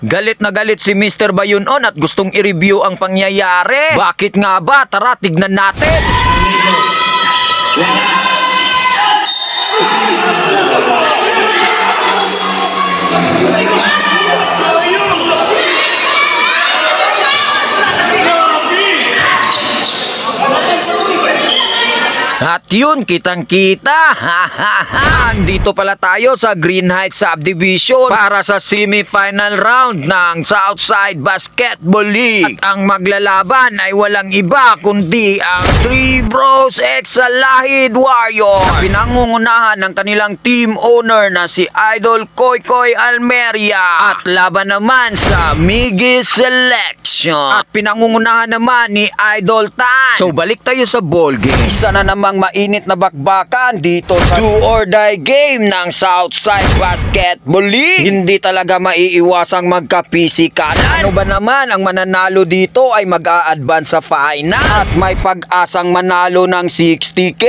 Galit na galit si Mr. Bayunon at gustong i-review ang pangyayari. Bakit nga ba? Tara, tignan natin. At yun, kitang-kita. Andito pala tayo sa Green Heights Subdivision para sa semi-final round ng Southside Basketball League. At ang maglalaban ay walang iba kundi ang 3 Bros X Salahid Warriors na pinangungunahan ng kanilang team owner na si Idol Koykoy Almeria. At laban naman sa Miggy Selection at pinangungunahan naman ni Idol Tan. So balik tayo sa ball game. Isa na namang mainit na bakbakan dito sa do or die game ng Southside Basketball League. Hindi talaga maiiwasang magkapisikalan. Ano ba naman, ang mananalo dito ay mag-a-advance sa final at may pag-asang manalo ng 60K.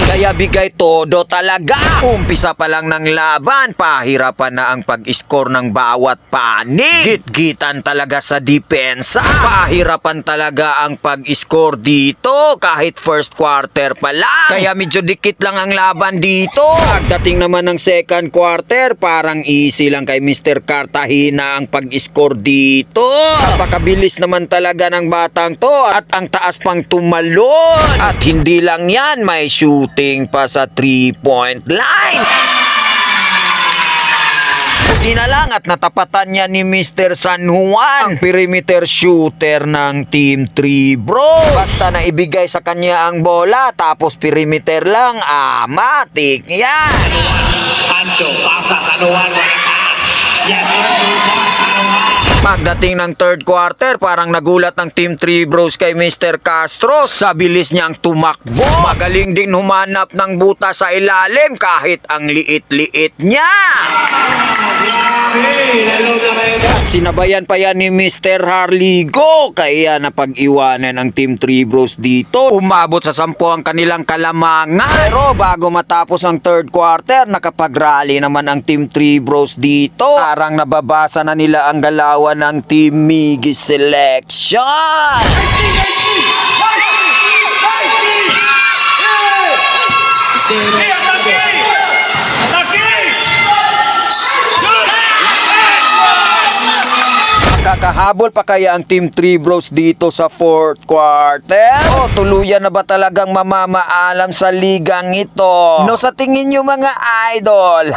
Kaya bigay todo talaga. Umpisa pa lang ng laban, pahirapan na ang pag-score ng bawat panig. Git-gitan talaga sa depensa. Pahirapan talaga ang pag-score dito kahit first quarter pa lang. Kaya medyo dikit lang ang laban dito. Pagdating naman ng second quarter, parang easy lang kay Mr. Cartagena ang pag-score dito. Napakabilis naman talaga ng batang to at ang taas pang tumalon. At hindi lang yan, may shooting pa sa 3-point line. Di na lang at natapatan niya ni Mr. San Juan ang perimeter shooter ng Team 3 Bro. Basta na ibigay sa kanya ang bola tapos perimeter lang, matik yan. Pancho, pasa San Juan. Yes, San Juan. Pagdating ng third quarter, parang nagulat ng Team 3 Bros kay Mr. Castro sa bilis niyang tumakbo. Magaling din humanap ng buta sa ilalim kahit ang liit-liit niya. Sinabayan pa yan ni Mr. Harligo, kaya napag-iwanan ang Team 3 Bros dito. Umabot sa 10 ang kanilang kalamangan. Pero bago matapos ang third quarter, nakapag-rally naman ang Team 3 Bros dito. Parang nababasa na nila ang galawan ng Team Miggy Selection. Kakahabol pa kaya ang Team 3 Bros dito sa fourth quarter? O tuluyan na ba talagang mamamaalam sa ligang ito? No sa tingin nyo mga idol?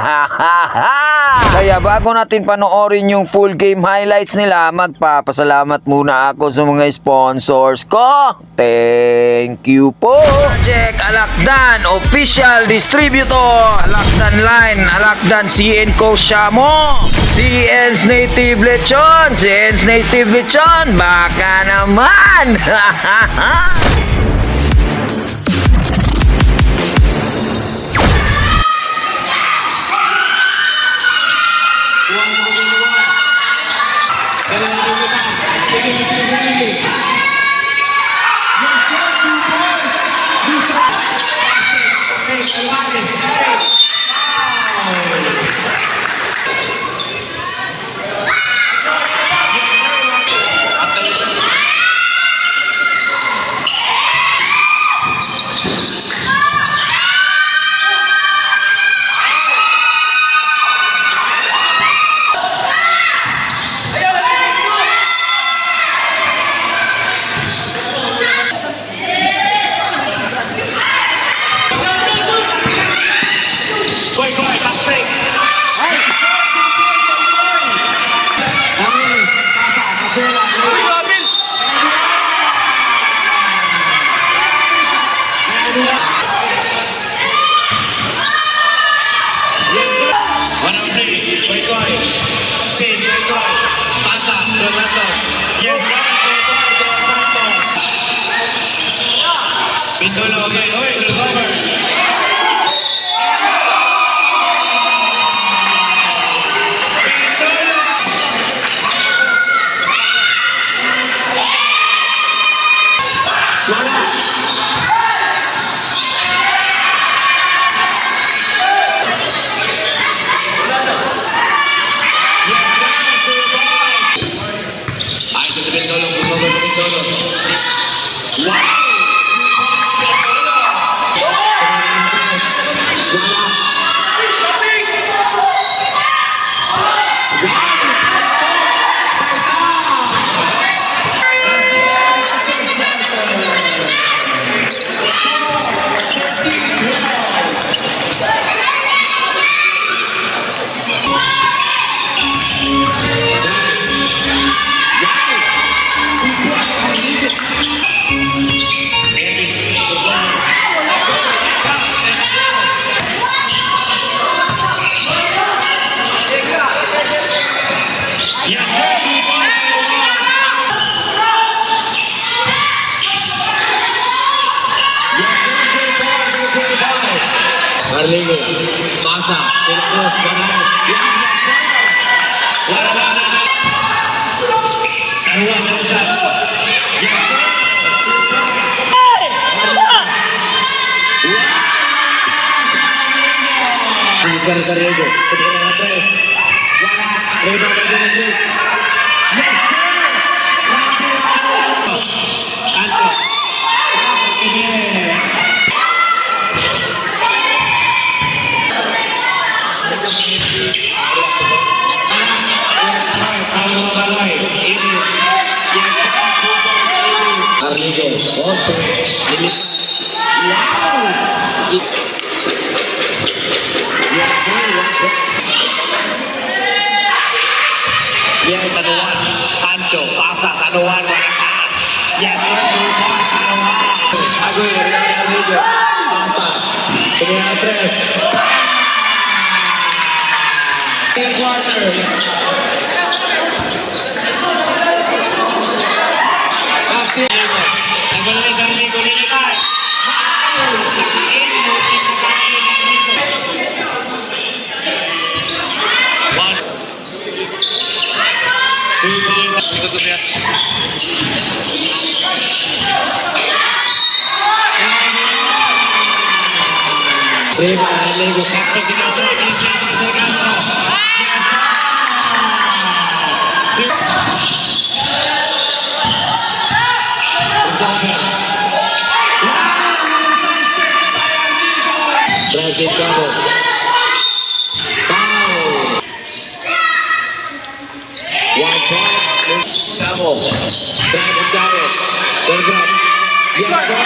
Kaya bago natin panoorin yung full game highlights nila, magpapasalamat muna ako sa mga sponsors ko. Thank you po. Check Alakdan Official Distributor. Alakdan Line, Alakdan CN Co Shamo, CN's Native Lechon, CN's Native Lechon, baka naman. Pintulo, okay. Oy, crossover. Carligo, pasa, el cross, Carligo, Yes, Sanuan, Pancho, pasa, Sanuan, Guanajuato. Yes, turn to pass, Sanuan. Aguirre, Rodríguez, pasa, tenía tres. Ten quarter. Aguirre, Carligo, Lilipan. Prima, Lego, sakto si Castro, Francis Cabo. Foul. 1 point. Cabo. Francis Cabo. Bergerak. Yes, Castro.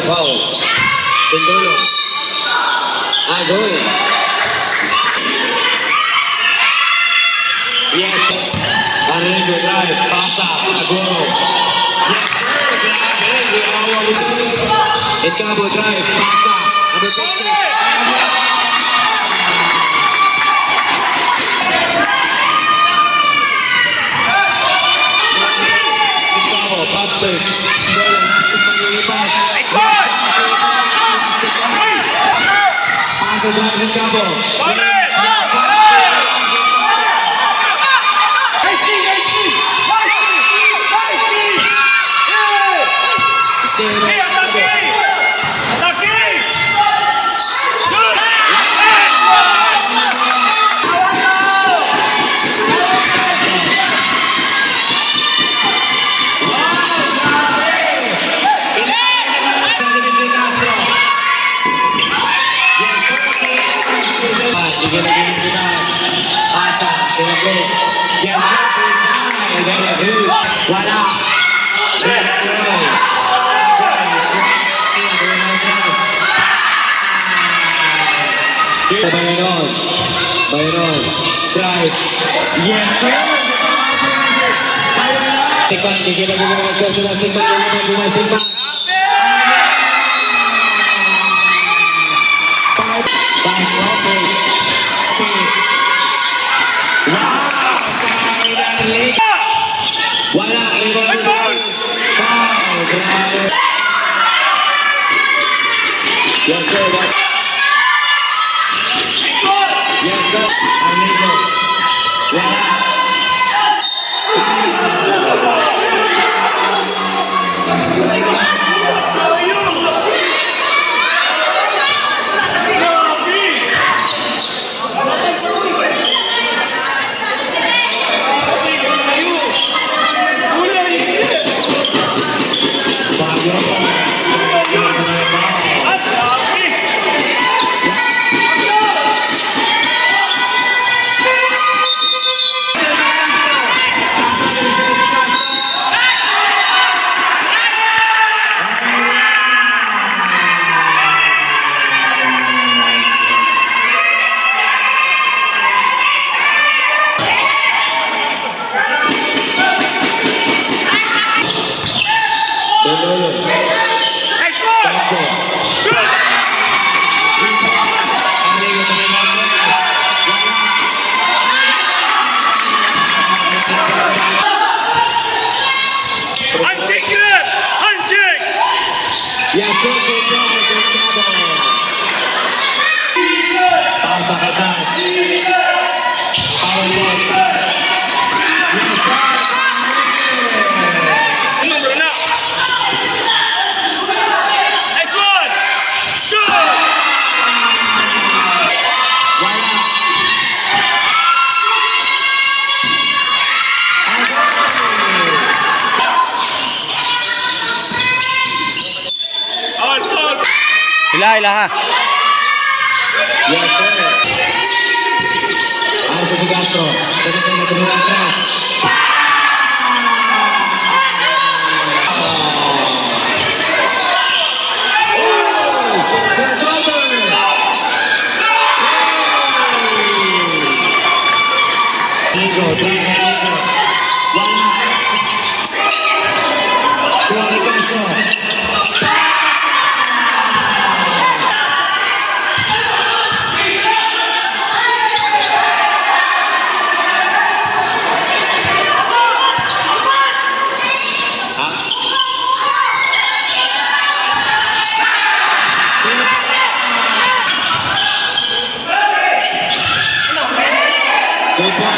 Foul. Sendolo. Agoy. Yes. Arrego drive. Pasa. Agoy. Yes, sir. It Cabo drive. Pasa. Number 50. Bayron, drive. Yes, sir. Tikman, bigyan na mag-shot na tikman. Wala, yes, sir. Yes, sir. Amigo. Wala. Pasa Katas. Power ball. Number na. Next one. Good. Wala. Out, out. Hila ha. Yes, sir. Marco De Castro. Tenemos la primera atrás. Cinco, tranca, Wala. Kuha De Castro. Good point.